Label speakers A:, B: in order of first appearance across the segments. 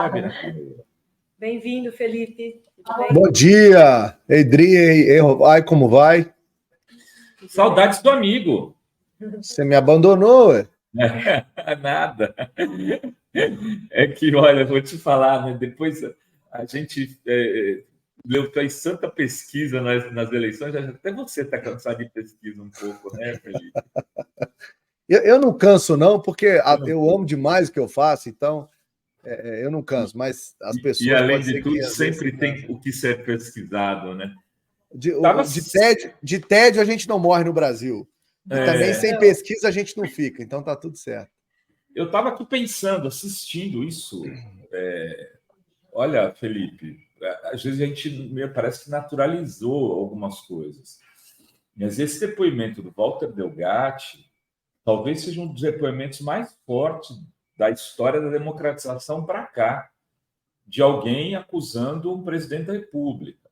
A: Sabe, né?
B: Bem-vindo, Felipe.
C: Bom dia, Edri. Ai, como vai?
A: Saudades do amigo.
C: Você me abandonou, ué?
A: Nada. É que, olha, vou te falar, né? Depois a gente fez tanta pesquisa nas eleições, até você está cansado de pesquisa um pouco, né, Felipe?
C: Eu não canso, não, porque eu amo demais o que eu faço, então eu não canso, mas as pessoas...
A: E além de tudo, sempre tem o que ser pesquisado, né?
C: De tédio a gente não morre no Brasil. E também sem pesquisa a gente não fica, então tá tudo certo.
A: Eu estava aqui pensando, assistindo isso. Olha, Felipe, às vezes a gente parece que naturalizou algumas coisas. Mas esse depoimento do Walter Delgatti talvez seja um dos depoimentos mais fortes da história da democratização para cá, de alguém acusando um presidente da República.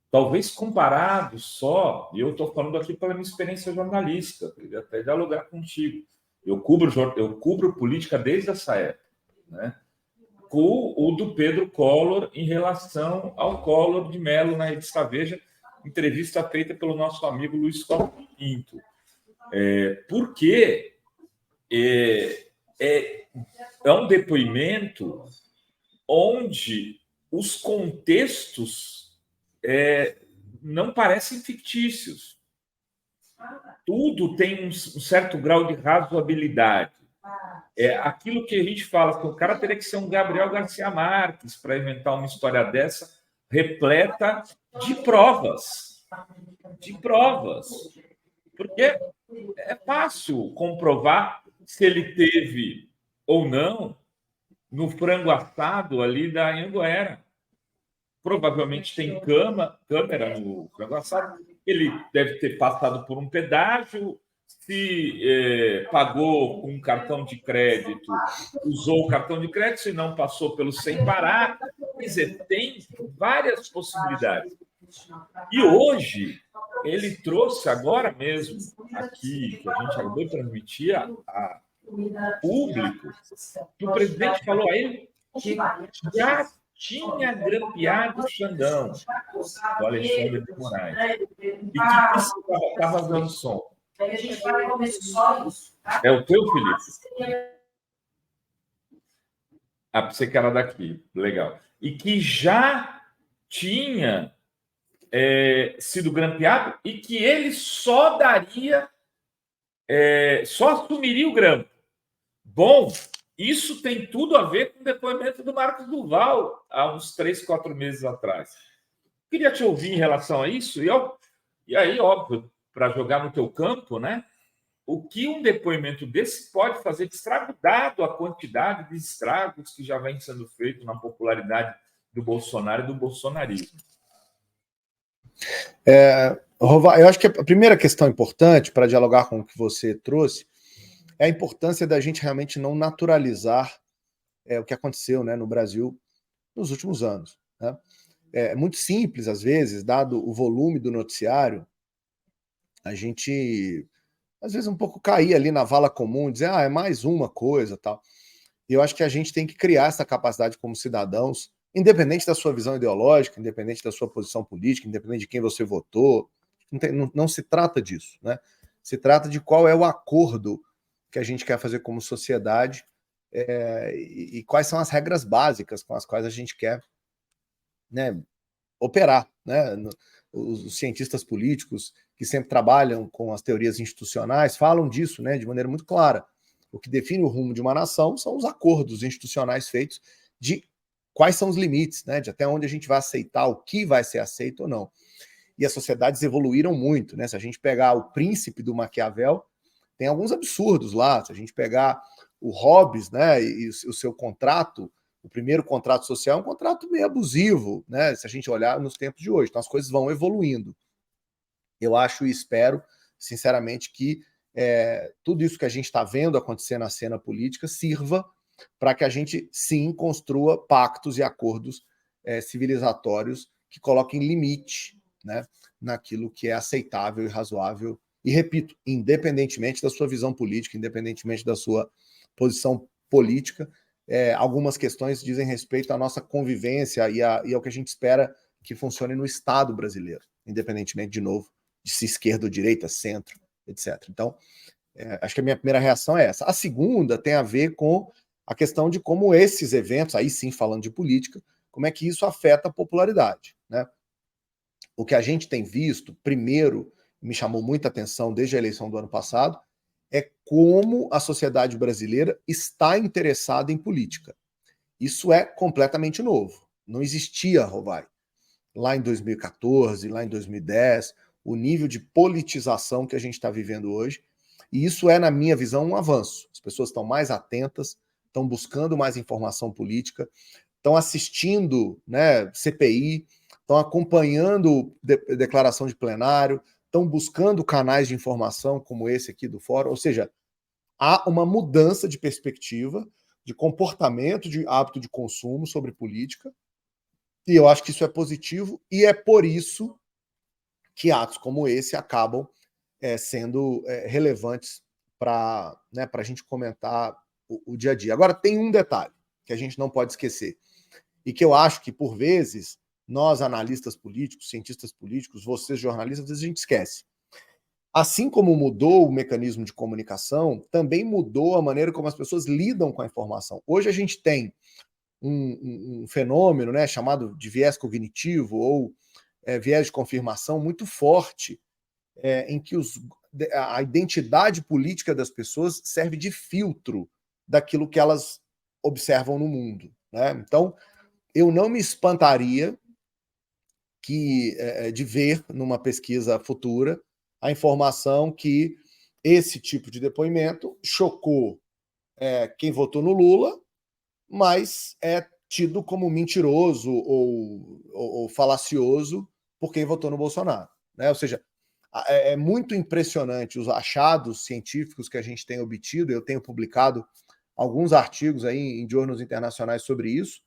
A: Talvez comparado só, e eu estou falando aqui pela minha experiência jornalística, queria até dialogar contigo. Eu cubro política desde essa época, né? Com o do Pedro Collor em relação ao Collor de Mello na revista Veja, entrevista feita pelo nosso amigo Luiz Costa Pinto. Porque é um depoimento onde os contextos não parecem fictícios. Tudo tem um certo grau de razoabilidade. É aquilo que a gente fala, que o cara teria que ser um Gabriel Garcia Marques para inventar uma história dessa, repleta de provas. De provas. Porque é fácil comprovar se ele teve ou não no frango assado ali da Anhanguera. Provavelmente tem câmera no frango assado. Ele deve ter passado por um pedágio, se pagou com um cartão de crédito, usou o cartão de crédito, se não passou pelo sem parar. Quer dizer, tem várias possibilidades. E hoje, ele trouxe agora mesmo, aqui, que a gente acabou de transmitir a público, que o presidente falou a ele que já tinha grampeado o Xandão, do Alexandre de Moraes, e que estava dando som. É o teu, Felipe? Pensei que era daqui. Legal. E que já tinha sido grampeado e que ele só assumiria o grampo. Bom, isso tem tudo a ver com o depoimento do Marcos Duval há uns 3, 4 meses atrás. Queria te ouvir em relação a isso e aí, óbvio, para jogar no teu campo, né? O que um depoimento desse pode fazer de estrago, dado a quantidade de estragos que já vem sendo feito na popularidade do Bolsonaro e do bolsonarismo.
C: Eu acho que a primeira questão importante para dialogar com o que você trouxe é a importância da gente realmente não naturalizar o que aconteceu, né, no Brasil nos últimos anos. Né? É muito simples, às vezes, dado o volume do noticiário, a gente, às vezes, um pouco cair ali na vala comum, dizer, é mais uma coisa, tal. E eu acho que a gente tem que criar essa capacidade como cidadãos, independente da sua visão ideológica, independente da sua posição política, independente de quem você votou, não se trata disso, né? Se trata de qual é o acordo que a gente quer fazer como sociedade e quais são as regras básicas com as quais a gente quer, né, operar. Né? Os cientistas políticos que sempre trabalham com as teorias institucionais falam disso, né, de maneira muito clara. O que define o rumo de uma nação são os acordos institucionais feitos de quais são os limites, né, de até onde a gente vai aceitar o que vai ser aceito ou não. E as sociedades evoluíram muito. Né? Se a gente pegar o Príncipe do Maquiavel, tem alguns absurdos lá. Se a gente pegar o Hobbes, né, e o seu contrato, o primeiro contrato social é um contrato meio abusivo, né, se a gente olhar nos tempos de hoje. Então as coisas vão evoluindo. Eu acho e espero, sinceramente, que tudo isso que a gente está vendo acontecer na cena política sirva para que a gente, sim, construa pactos e acordos civilizatórios que coloquem limite, né, naquilo que é aceitável e razoável. E, repito, independentemente da sua visão política, independentemente da sua posição política, algumas questões dizem respeito à nossa convivência e ao que a gente espera que funcione no Estado brasileiro, independentemente, de novo, de se esquerda ou direita, centro, etc. Então, acho que a minha primeira reação é essa. A segunda tem a ver com a questão de como esses eventos, aí sim falando de política, como é que isso afeta a popularidade, né? O que a gente tem visto, primeiro, me chamou muita atenção desde a eleição do ano passado, é como a sociedade brasileira está interessada em política. Isso é completamente novo. Não existia, Rovai, lá em 2014, lá em 2010, o nível de politização que a gente está vivendo hoje. E isso é, na minha visão, um avanço. As pessoas estão mais atentas, estão buscando mais informação política, estão assistindo, né, CPI, estão acompanhando declaração de plenário, estão buscando canais de informação como esse aqui do Fórum. Ou seja, há uma mudança de perspectiva, de comportamento, de hábito de consumo sobre política, e eu acho que isso é positivo, e é por isso que atos como esse acabam sendo relevantes para, né, a gente comentar o dia a dia. Agora, tem um detalhe que a gente não pode esquecer, e que eu acho que, por vezes, nós, analistas políticos, cientistas políticos, vocês, jornalistas, às vezes a gente esquece. Assim como mudou o mecanismo de comunicação, também mudou a maneira como as pessoas lidam com a informação. Hoje a gente tem um fenômeno, né, chamado de viés cognitivo ou viés de confirmação muito forte, em que a identidade política das pessoas serve de filtro daquilo que elas observam no mundo, né? Então, eu não me espantaria de ver numa pesquisa futura a informação que esse tipo de depoimento chocou quem votou no Lula, mas é tido como mentiroso ou falacioso por quem votou no Bolsonaro, né? Ou seja, é muito impressionante os achados científicos que a gente tem obtido. Eu tenho publicado alguns artigos aí em jornais internacionais sobre isso,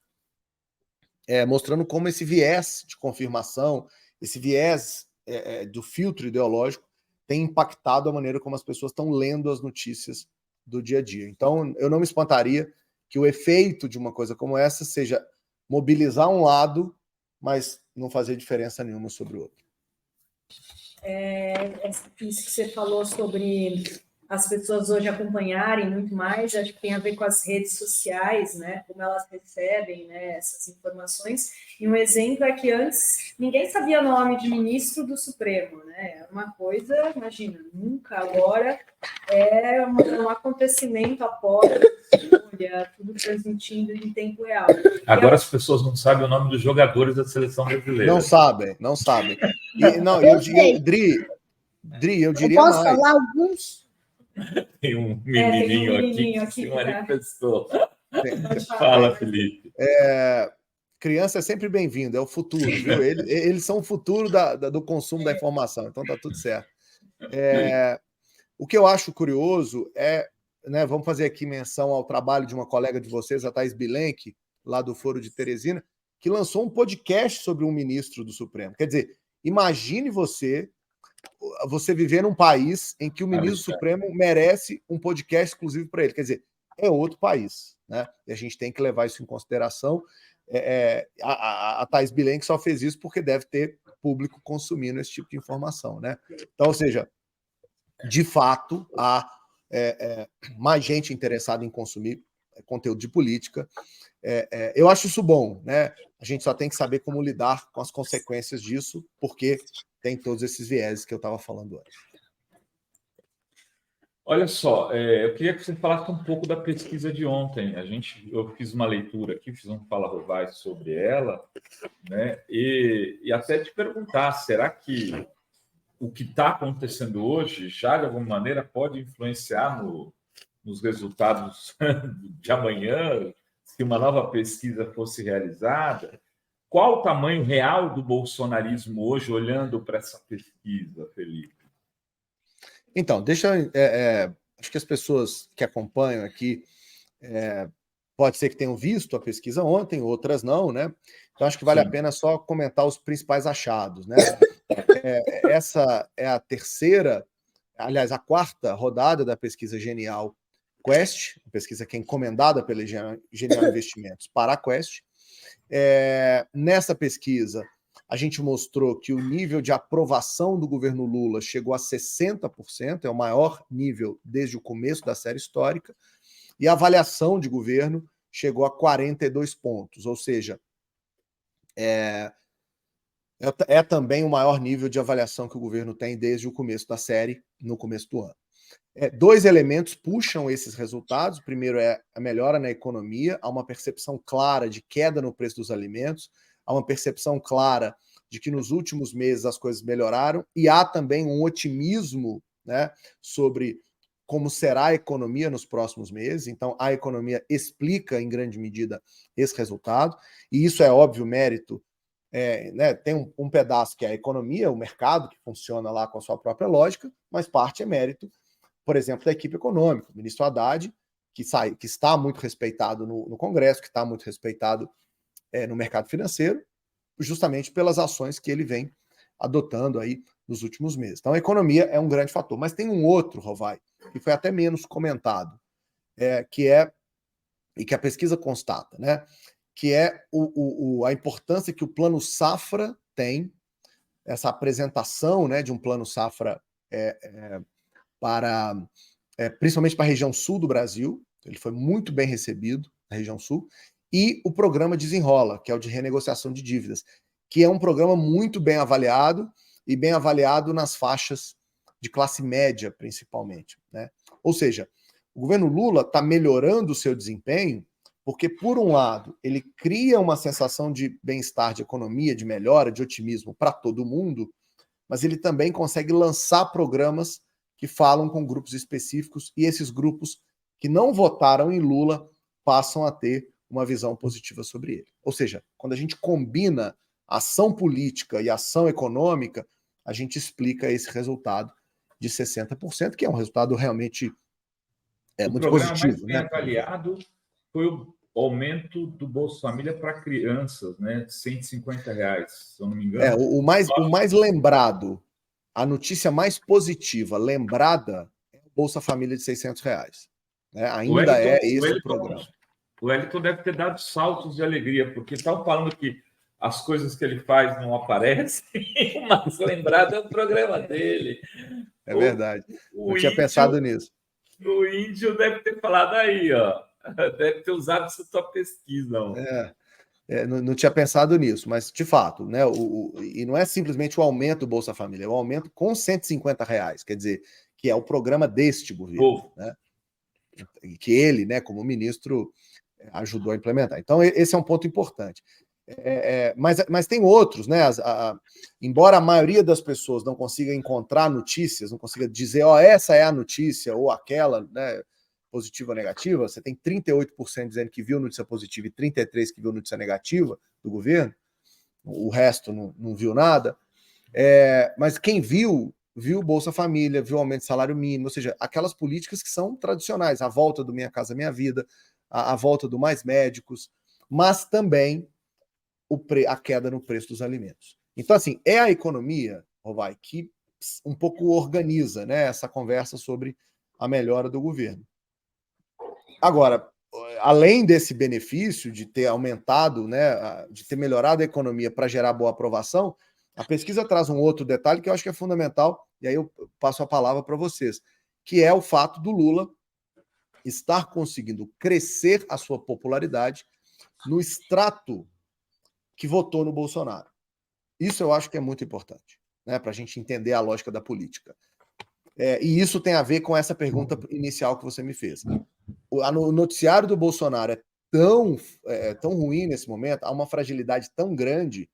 C: mostrando como esse viés de confirmação, esse viés do filtro ideológico tem impactado a maneira como as pessoas estão lendo as notícias do dia a dia. Então, eu não me espantaria que o efeito de uma coisa como essa seja mobilizar um lado, mas não fazer diferença nenhuma sobre o outro.
B: Isso que você falou sobre as pessoas hoje acompanharem muito mais, acho que tem a ver com as redes sociais, né? Como elas recebem, né, essas informações. E um exemplo é que antes ninguém sabia o nome de ministro do Supremo, né? Era uma coisa, imagina, nunca, agora é um acontecimento após tudo transmitindo em tempo real.
A: Agora as pessoas não sabem o nome dos jogadores da seleção brasileira.
C: Não sabem. Dri, eu diria
D: posso
C: mais.
D: falar alguns?
A: Tem um menininho aqui que se manifestou. Fala, Felipe.
C: Criança é sempre bem-vinda, é o futuro, viu? Eles são o futuro do consumo da informação, então tá tudo certo. O que eu acho curioso né, vamos fazer aqui menção ao trabalho de uma colega de vocês, a Thais Bilenque, lá do Foro de Teresina, que lançou um podcast sobre um ministro do Supremo. Quer dizer, imagine você viver num país em que o ministro do Supremo merece um podcast exclusivo para ele. Quer dizer, é outro país, né? E a gente tem que levar isso em consideração. A Thais Bilenque só fez isso porque deve ter público consumindo esse tipo de informação, né? Então, ou seja, de fato, há mais gente interessada em consumir conteúdo de política. Eu acho isso bom, né? A gente só tem que saber como lidar com as consequências disso, porque tem todos esses vieses que eu estava falando antes.
A: Olha só, eu queria que você falasse um pouco da pesquisa de ontem. Eu fiz uma leitura aqui, fiz um Fala Rovai sobre ela, né? E até te perguntar, será que o que está acontecendo hoje já, de alguma maneira, pode influenciar nos resultados de amanhã, se uma nova pesquisa fosse realizada? Qual o tamanho real do bolsonarismo hoje, olhando para essa pesquisa, Felipe?
C: Então, acho que as pessoas que acompanham aqui pode ser que tenham visto a pesquisa ontem, outras não, né? Então, acho que vale a pena só comentar os principais achados, né? Essa é a quarta rodada da pesquisa Genial Quest, uma pesquisa que é encomendada pela Genial Investimentos para a Quest. Nessa pesquisa, a gente mostrou que o nível de aprovação do governo Lula chegou a 60%, é o maior nível desde o começo da série histórica, e a avaliação de governo chegou a 42 pontos, ou seja, é também o maior nível de avaliação que o governo tem desde o começo da série, no começo do ano. Dois elementos puxam esses resultados. O primeiro é a melhora na economia, há uma percepção clara de queda no preço dos alimentos, há uma percepção clara de que nos últimos meses as coisas melhoraram, e há também um otimismo, né, sobre como será a economia nos próximos meses. Então, a economia explica, em grande medida, esse resultado, e isso é óbvio mérito. Né, tem um pedaço que é a economia, o mercado, que funciona lá com a sua própria lógica, mas parte é mérito, por exemplo, da equipe econômica, o ministro Haddad, que está muito respeitado no Congresso, que está muito respeitado no mercado financeiro, justamente pelas ações que ele vem adotando aí nos últimos meses. Então, a economia é um grande fator. Mas tem um outro, Rovai, que foi até menos comentado, e que a pesquisa constata, né? Que é a importância que o Plano Safra tem, essa apresentação, né, de um Plano Safra principalmente para a região sul do Brasil. Ele foi muito bem recebido na região sul, e o programa Desenrola, que é o de renegociação de dívidas, que é um programa muito bem avaliado, e bem avaliado nas faixas de classe média, principalmente, né? Ou seja, o governo Lula está melhorando o seu desempenho porque, por um lado, ele cria uma sensação de bem-estar, de economia, de melhora, de otimismo para todo mundo, mas ele também consegue lançar programas que falam com grupos específicos, e esses grupos que não votaram em Lula passam a ter uma visão positiva sobre ele. Ou seja, quando a gente combina ação política e ação econômica, a gente explica esse resultado de 60%, que é um resultado realmente muito positivo.
A: O programa mais bem avaliado foi o aumento do Bolsa Família para crianças, né, de R$150, se eu não me engano.
C: O mais lembrado, a notícia mais positiva lembrada é o Bolsa Família de R$600. Né? Ainda esse o programa.
A: O Wellington deve ter dado saltos de alegria, porque estão falando que as coisas que ele faz não aparecem, mas lembrado é o programa dele.
C: É verdade. Não tinha pensado nisso.
A: O índio deve ter falado aí, ó. Deve ter usado essa tua pesquisa.
C: Não tinha pensado nisso, mas de fato, né? E não é simplesmente o aumento do Bolsa Família, é o aumento com R$150, quer dizer, que é o programa deste governo, né? Que ele, né, como ministro, ajudou a implementar. Então, esse é um ponto importante. Mas tem outros, né? Embora a maioria das pessoas não consiga encontrar notícias, não consiga dizer, essa é a notícia ou aquela, né, positiva ou negativa, você tem 38% dizendo que viu notícia positiva e 33% que viu notícia negativa do governo, o resto não viu nada. Mas quem viu Bolsa Família, viu aumento de salário mínimo, ou seja, aquelas políticas que são tradicionais, a volta do Minha Casa Minha Vida, a volta do Mais Médicos, mas também a queda no preço dos alimentos. Então, assim, é a economia, Rovai, que um pouco organiza, né, essa conversa sobre a melhora do governo. Agora, além desse benefício de ter aumentado, né, de ter melhorado a economia para gerar boa aprovação, a pesquisa traz um outro detalhe que eu acho que é fundamental, e aí eu passo a palavra para vocês, que é o fato do Lula estar conseguindo crescer a sua popularidade no extrato que votou no Bolsonaro. Isso eu acho que é muito importante, né, para a gente entender a lógica da política. E isso tem a ver com essa pergunta inicial que você me fez. O noticiário do Bolsonaro é tão ruim nesse momento, há uma fragilidade tão grande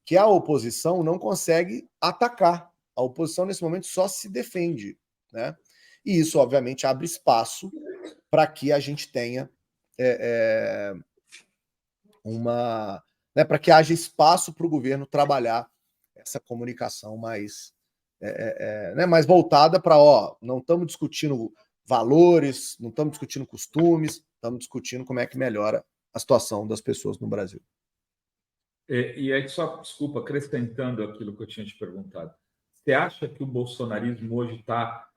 C: que a oposição não consegue atacar. A oposição, nesse momento, só se defende, né? E isso, obviamente, abre espaço para que a gente tenha para que haja espaço para o governo trabalhar essa comunicação mais voltada para, não estamos discutindo valores, não estamos discutindo costumes, estamos discutindo como é que melhora a situação das pessoas no Brasil.
A: E aí, só, desculpa, acrescentando aquilo que eu tinha te perguntado, você acha que o bolsonarismo hoje está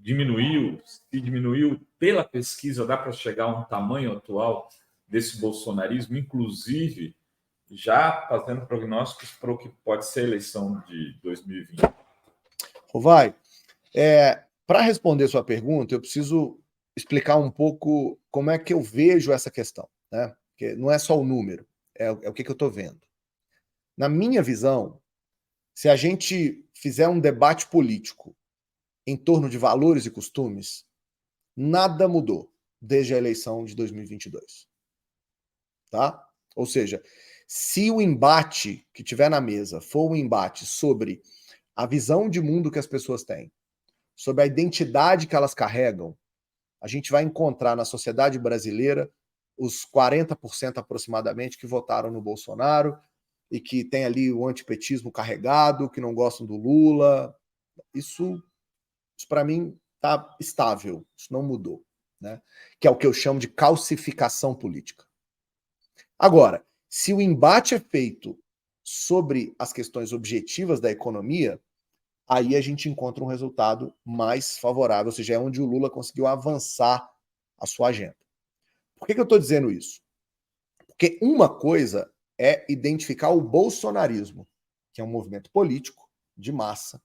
A: diminuiu, se diminuiu pela pesquisa, dá para chegar a um tamanho atual desse bolsonarismo, inclusive já fazendo prognósticos para o que pode ser a eleição de 2020.
C: Rovai, para responder sua pergunta, eu preciso explicar um pouco como é que eu vejo essa questão, né? Porque não é só o número, é o que eu estou vendo. Na minha visão, se a gente fizer um debate político em torno de valores e costumes, nada mudou desde a eleição de 2022. Tá? Ou seja, se o embate que tiver na mesa for um embate sobre a visão de mundo que as pessoas têm, sobre a identidade que elas carregam, a gente vai encontrar na sociedade brasileira os 40% aproximadamente que votaram no Bolsonaro e que tem ali o antipetismo carregado, que não gostam do Lula. Isso para mim está estável, isso não mudou, né? Que é o que eu chamo de calcificação política. Agora, se o embate é feito sobre as questões objetivas da economia, aí a gente encontra um resultado mais favorável, ou seja, é onde o Lula conseguiu avançar a sua agenda. Por que eu estou dizendo isso? Porque uma coisa é identificar o bolsonarismo, que é um movimento político de massa,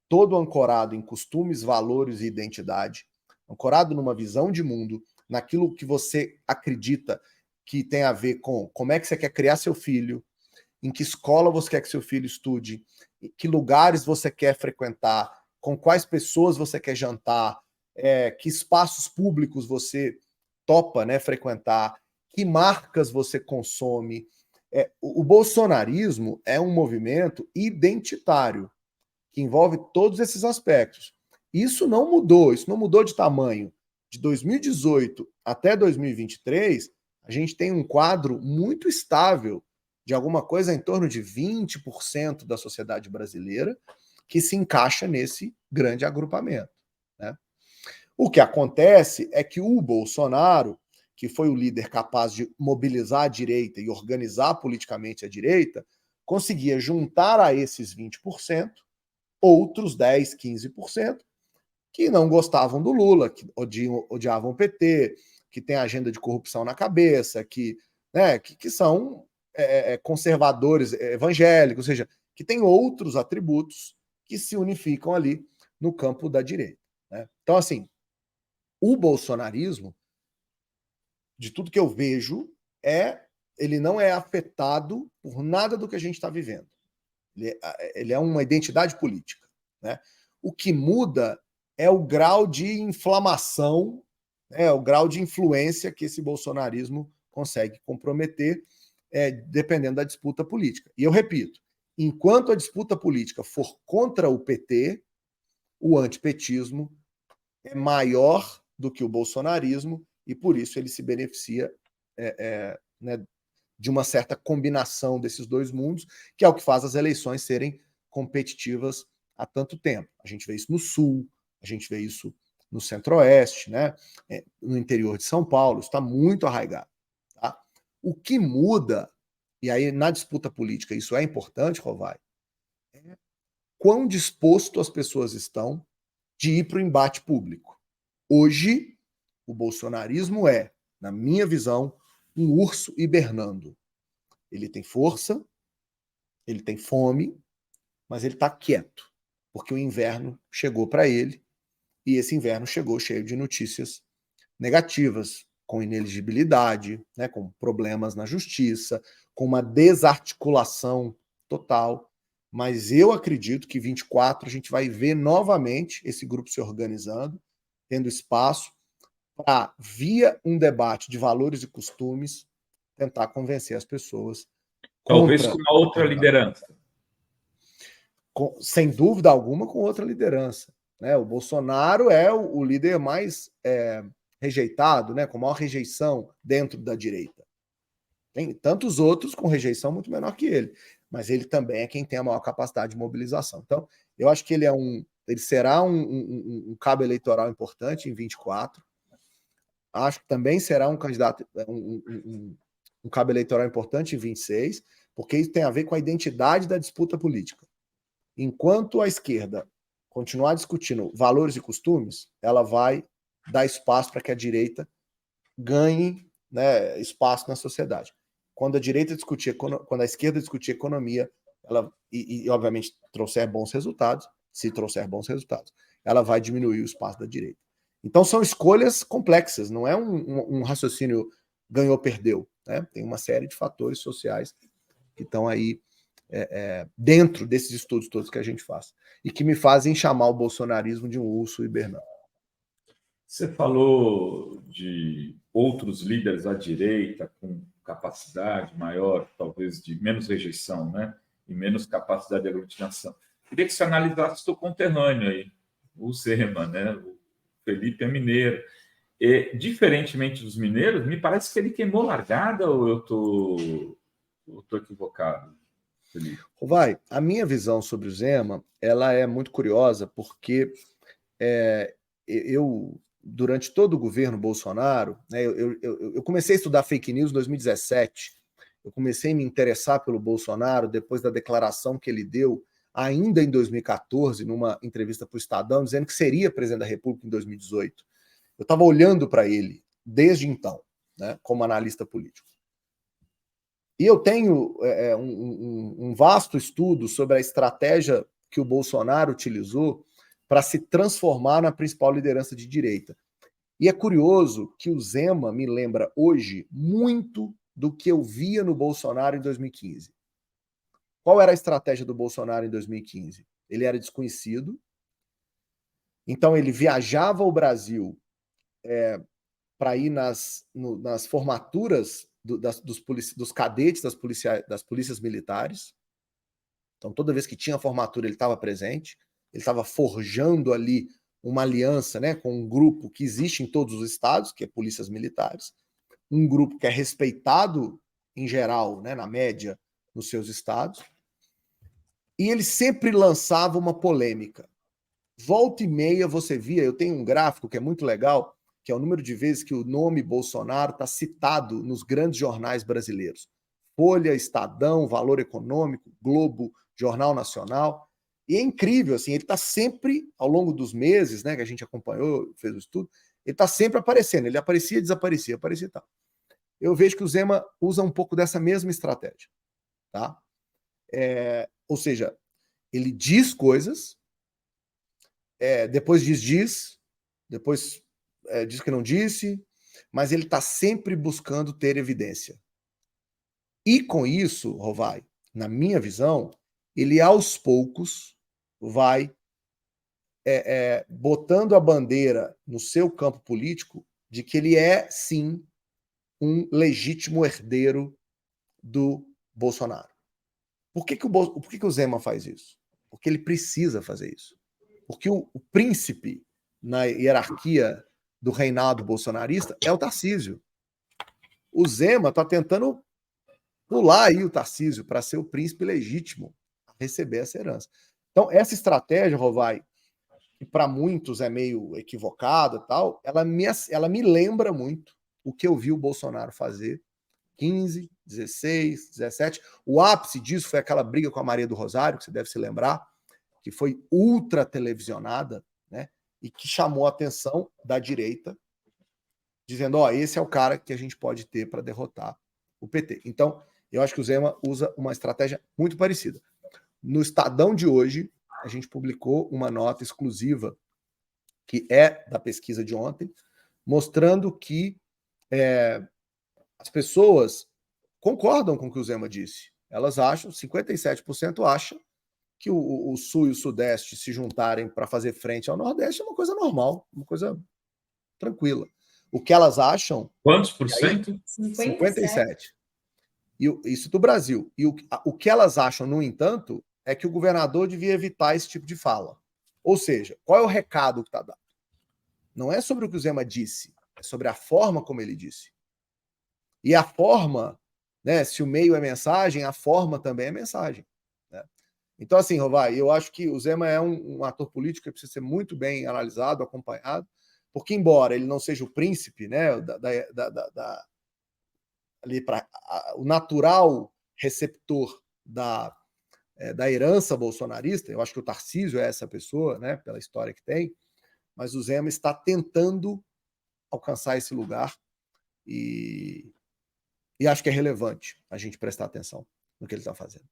C: todo ancorado em costumes, valores e identidade, ancorado numa visão de mundo, naquilo que você acredita que tem a ver com como é que você quer criar seu filho, em que escola você quer que seu filho estude, que lugares você quer frequentar, com quais pessoas você quer jantar, que espaços públicos você topa, né, frequentar, que marcas você consome. O bolsonarismo é um movimento identitário, que envolve todos esses aspectos. Isso não mudou de tamanho. De 2018 até 2023, a gente tem um quadro muito estável de alguma coisa em torno de 20% da sociedade brasileira que se encaixa nesse grande agrupamento, né? O que acontece é que o Bolsonaro, que foi o líder capaz de mobilizar a direita e organizar politicamente a direita, conseguia juntar a esses 20% outros 10, 15% que não gostavam do Lula, que odiavam o PT, que tem agenda de corrupção na cabeça, que são conservadores evangélicos, ou seja, que tem outros atributos que se unificam ali no campo da direita, né? Então, assim, o bolsonarismo, de tudo que eu vejo, ele não é afetado por nada do que a gente está vivendo. Ele é uma identidade política, né? O que muda é o grau de inflamação, o grau de influência que esse bolsonarismo consegue comprometer, dependendo da disputa política. E eu repito, enquanto a disputa política for contra o PT, o antipetismo é maior do que o bolsonarismo e, por isso, ele se beneficia né, de uma certa combinação desses dois mundos, que é o que faz as eleições serem competitivas há tanto tempo. A gente vê isso no Sul, a gente vê isso no Centro-Oeste, né? No interior de São Paulo, isso está muito arraigado. Tá? O que muda, e aí na disputa política isso é importante, Rovai, é quão disposto as pessoas estão de ir para o embate público. Hoje, o bolsonarismo na minha visão, um urso hibernando. Ele tem força, ele tem fome, mas ele está quieto, porque o inverno chegou para ele, e esse inverno chegou cheio de notícias negativas, com inelegibilidade, né, com problemas na justiça, com uma desarticulação total. Mas eu acredito que 24 a gente vai ver novamente esse grupo se organizando, tendo espaço para, via um debate de valores e costumes, tentar convencer as pessoas.
A: Talvez com uma outra liderança.
C: Sem dúvida alguma, com outra liderança, né? O Bolsonaro é o líder mais rejeitado, né? Com maior rejeição dentro da direita. Tem tantos outros com rejeição muito menor que ele, mas ele também é quem tem a maior capacidade de mobilização. Então, eu acho que ele será um cabo eleitoral importante em 24. Acho que também será um candidato, um cabo eleitoral importante em 26, porque isso tem a ver com a identidade da disputa política. Enquanto a esquerda continuar discutindo valores e costumes, ela vai dar espaço para que a direita ganhe, né, espaço na sociedade. Quando a esquerda discutir economia, ela, obviamente trouxer bons resultados, se trouxer bons resultados, ela vai diminuir o espaço da direita. Então são escolhas complexas, não é um raciocínio ganhou-perdeu, né? Tem uma série de fatores sociais que estão aí dentro desses estudos todos que a gente faz e que me fazem chamar o bolsonarismo de um urso hibernando.
A: Você falou de outros líderes à direita com capacidade maior, talvez de menos rejeição, né? E menos capacidade de aglutinação. Queria que você analisasse o seu conterrâneo aí, o Zema, né? O Felipe é mineiro. E, diferentemente dos mineiros, me parece que ele queimou largada ou eu tô equivocado, Felipe?
C: Vai, a minha visão sobre o Zema, ela é muito curiosa porque eu durante todo o governo Bolsonaro, né, eu comecei a estudar fake news em 2017, eu comecei a me interessar pelo Bolsonaro depois da declaração que ele deu ainda em 2014, numa entrevista para o Estadão, dizendo que seria presidente da República em 2018. Eu estava olhando para ele desde então, né, como analista político. E eu tenho um vasto estudo sobre a estratégia que o Bolsonaro utilizou para se transformar na principal liderança de direita. E é curioso que o Zema me lembra hoje muito do que eu via no Bolsonaro em 2015. Qual era a estratégia do Bolsonaro em 2015? Ele era desconhecido, então ele viajava ao Brasil para ir nas formaturas dos cadetes das polícias militares. Então, toda vez que tinha formatura, ele estava presente. Ele estava forjando ali uma aliança, né, com um grupo que existe em todos os estados, que é polícias militares, um grupo que é respeitado em geral, né, na média, nos seus estados. E ele sempre lançava uma polêmica. Volta e meia você via, eu tenho um gráfico que é muito legal, que é o número de vezes que o nome Bolsonaro está citado nos grandes jornais brasileiros. Folha, Estadão, Valor Econômico, Globo, Jornal Nacional. E é incrível, assim, ele está sempre, ao longo dos meses, né, que a gente acompanhou, fez o estudo, ele está sempre aparecendo. Ele aparecia, desaparecia, aparecia e tal. Eu vejo que o Zema usa um pouco dessa mesma estratégia. Tá? Ou seja, ele diz coisas, depois diz, depois diz que não disse, mas ele está sempre buscando ter evidência. E com isso, Rovai, na minha visão, ele aos poucos vai botando a bandeira no seu campo político de que ele é, sim, um legítimo herdeiro do Bolsonaro. Por que o Zema faz isso? Porque ele precisa fazer isso. Porque o príncipe na hierarquia do reinado bolsonarista é o Tarcísio. O Zema está tentando pular aí o Tarcísio para ser o príncipe legítimo a receber essa herança. Então, essa estratégia, Rovai, que para muitos é meio equivocada e tal, ela me lembra muito o que eu vi o Bolsonaro fazer 15, 16, 17. O ápice disso foi aquela briga com a Maria do Rosário, que você deve se lembrar, que foi ultra televisionada, né? E que chamou a atenção da direita, dizendo, esse é o cara que a gente pode ter para derrotar o PT. Então, eu acho que o Zema usa uma estratégia muito parecida. No Estadão de hoje, a gente publicou uma nota exclusiva, que é da pesquisa de ontem, mostrando que as pessoas concordam com o que o Zema disse. Elas acham, 57% acham que o Sul e o Sudeste se juntarem para fazer frente ao Nordeste é uma coisa normal, uma coisa tranquila. O que elas acham...
A: Quantos por cento?
C: 57%. Isso do Brasil. E o que elas acham, no entanto, é que o governador devia evitar esse tipo de fala. Ou seja, qual é o recado que está dado? Não é sobre o que o Zema disse, é sobre a forma como ele disse. E a forma, né, se o meio é mensagem, a forma também é mensagem. Né? Então, assim, Rovai, eu acho que o Zema é um ator político que precisa ser muito bem analisado, acompanhado, porque, embora ele não seja o príncipe, né, ali o natural receptor da herança bolsonarista. Eu acho que o Tarcísio é essa pessoa, né, pela história que tem, mas o Zema está tentando alcançar esse lugar e acho que é relevante a gente prestar atenção no que ele está fazendo.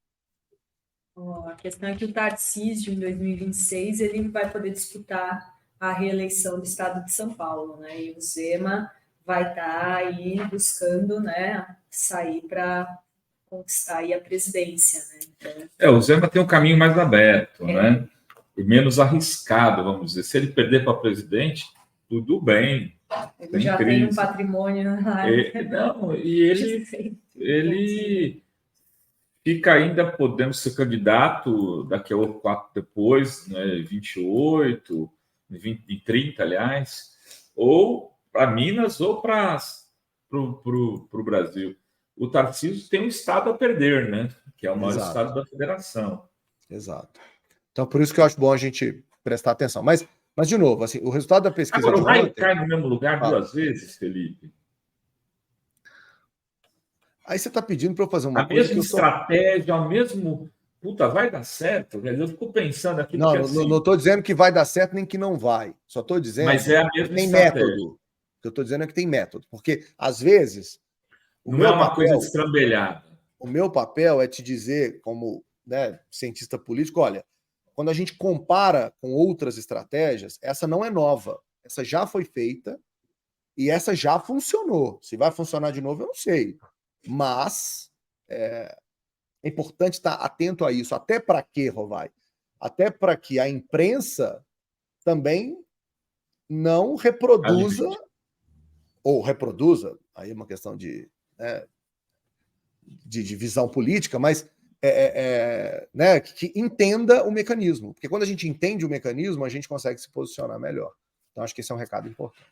B: A questão é que o Tarcísio, em 2026, ele vai poder disputar a reeleição do estado de São Paulo, né? E o Zema vai estar aí buscando, né, sair para conquistar aí a presidência, né? Então,
A: o Zema tem um caminho mais aberto, né? E menos arriscado, vamos dizer. Se ele perder para presidente, tudo bem.
B: ele já tem um patrimônio lá.
A: Não, e ele fica ainda podendo ser candidato daqui a 4 depois, né, 28, 20, 30, aliás, ou para Minas ou para o Brasil. O Tarcísio tem um estado a perder, né? Que é o maior estado da federação.
C: Exato. Então, por isso que eu acho bom a gente prestar atenção. Mas de novo, assim, o resultado da pesquisa
A: Agora,
C: de
A: o raio
C: ontem...
A: cai no mesmo lugar 2 vezes, Felipe.
C: Aí você está pedindo para eu fazer uma
A: a
C: coisa
A: mesma estratégia, o mesmo... Puta, vai dar certo? Eu fico pensando aqui...
C: Não,
A: assim...
C: não estou dizendo que vai dar certo nem que não vai. Só estou dizendo
A: mas é a mesma
C: que tem
A: estratégia.
C: método. O que eu estou dizendo é que tem método. Porque, às vezes...
A: Não é uma coisa destrambelhada.
C: O meu papel é te dizer, como, né, cientista político, olha, quando a gente compara com outras estratégias, essa não é nova. Essa já foi feita e essa já funcionou. Se vai funcionar de novo, eu não sei. Mas é importante estar atento a isso. Até para quê, Rovai? Até para que a imprensa também não reproduza, ou reproduza, aí é uma questão de visão política, mas né, que entenda o mecanismo. Porque quando a gente entende o mecanismo, a gente consegue se posicionar melhor. Então, acho que esse é um recado importante.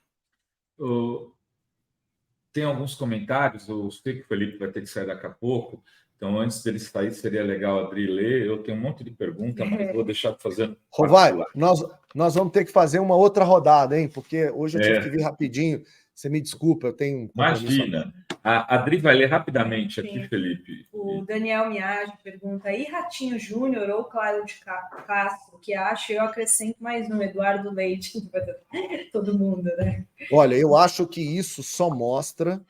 A: Tem alguns comentários, eu sei que o Felipe vai ter que sair daqui a pouco, então antes dele sair, seria legal a Adri ler. Eu tenho um monte de pergunta, mas vou deixar de fazer.
C: Rovai, nós vamos ter que fazer uma outra rodada, hein? Porque hoje eu tive que vir rapidinho. Você me desculpa, eu tenho um compromisso.
A: Imagina. A Adri vai ler rapidamente aqui, sim. Felipe.
B: O Daniel Miage pergunta: e Ratinho Júnior ou Cláudio Castro? Que acho, eu acrescento mais um, Eduardo Leite. Todo mundo, né?
C: Olha, eu acho que isso só mostra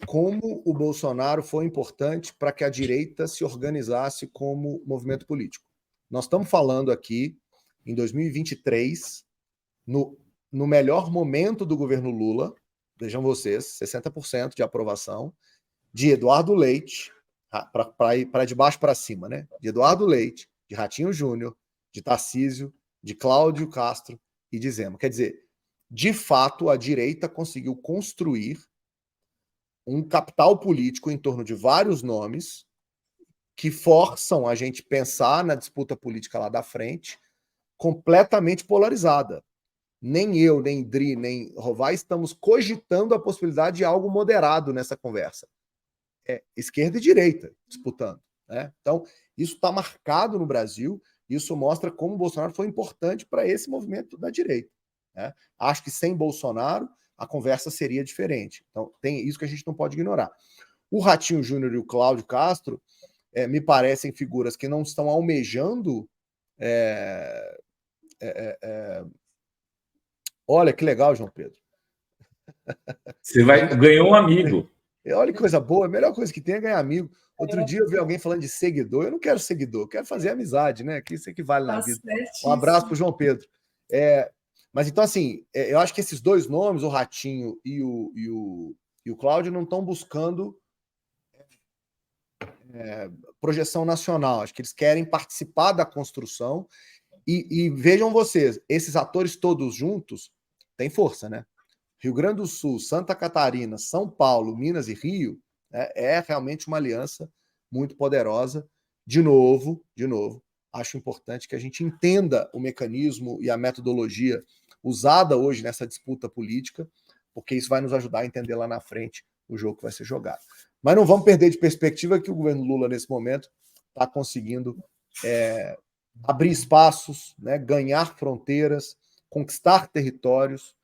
C: como o Bolsonaro foi importante para que a direita se organizasse como movimento político. Nós estamos falando aqui, em 2023, no melhor momento do governo Lula, vejam vocês, 60% de aprovação, de Eduardo Leite, para ir para de baixo para cima, né? De Eduardo Leite, de Ratinho Júnior, de Tarcísio, de Cláudio Castro e de Zema. Quer dizer, de fato, a direita conseguiu construir um capital político em torno de vários nomes que forçam a gente pensar na disputa política lá da frente, completamente polarizada. Nem eu, nem Dri, nem Rovai estamos cogitando a possibilidade de algo moderado nessa conversa. É esquerda e direita disputando, né? Então, isso está marcado no Brasil, isso mostra como o Bolsonaro foi importante para esse movimento da direita, né? Acho que sem Bolsonaro a conversa seria diferente. Então, tem isso que a gente não pode ignorar. O Ratinho Júnior e o Cláudio Castro me parecem figuras que não estão almejando... Olha, que legal, João Pedro.
A: Você ganhou um amigo.
C: Olha que coisa boa, a melhor coisa que tem é ganhar amigo. Outro dia eu vi alguém falando de seguidor. Eu não quero seguidor, eu quero fazer amizade, né? Que isso equivale na vida. Um abraço para o João Pedro. Mas então, assim, eu acho que esses dois nomes, o Ratinho e o Cláudio, não estão buscando projeção nacional. Acho que eles querem participar da construção. E vejam vocês, esses atores todos juntos têm força, né? Rio Grande do Sul, Santa Catarina, São Paulo, Minas e Rio, é realmente uma aliança muito poderosa. De novo, acho importante que a gente entenda o mecanismo e a metodologia usada hoje nessa disputa política, porque isso vai nos ajudar a entender lá na frente o jogo que vai ser jogado. Mas não vamos perder de perspectiva que o governo Lula, nesse momento, está conseguindo abrir espaços, né, ganhar fronteiras, conquistar territórios,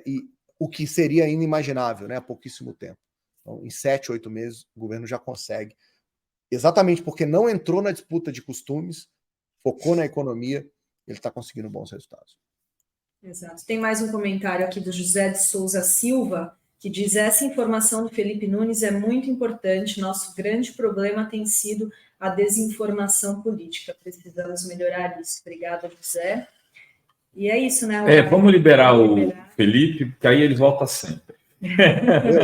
C: e o que seria inimaginável, né, há pouquíssimo tempo. Então, em 7, 8 meses, o governo já consegue exatamente porque não entrou na disputa de costumes, focou na economia, ele está conseguindo bons resultados.
B: Exato. Tem mais um comentário aqui do José de Souza Silva, que diz: essa informação do Felipe Nunes é muito importante, nosso grande problema tem sido a desinformação política, precisamos melhorar isso. Obrigada, José. E é isso, né?
A: Vamos liberar o Felipe, porque aí ele volta sempre.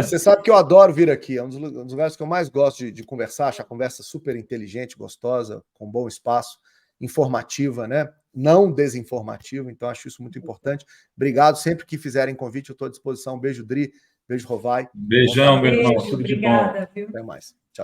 C: Você sabe que eu adoro vir aqui, é um dos lugares que eu mais gosto de conversar, acho a conversa super inteligente, gostosa, com bom espaço, informativa, né? Não desinformativa, então acho isso muito importante. Obrigado, sempre que fizerem convite, eu estou à disposição. Beijo, Dri, beijo, Rovai.
A: Beijão, meu irmão,
B: Beijo,
A: tudo de bom.
B: obrigada, viu?
C: Até mais. Tchau.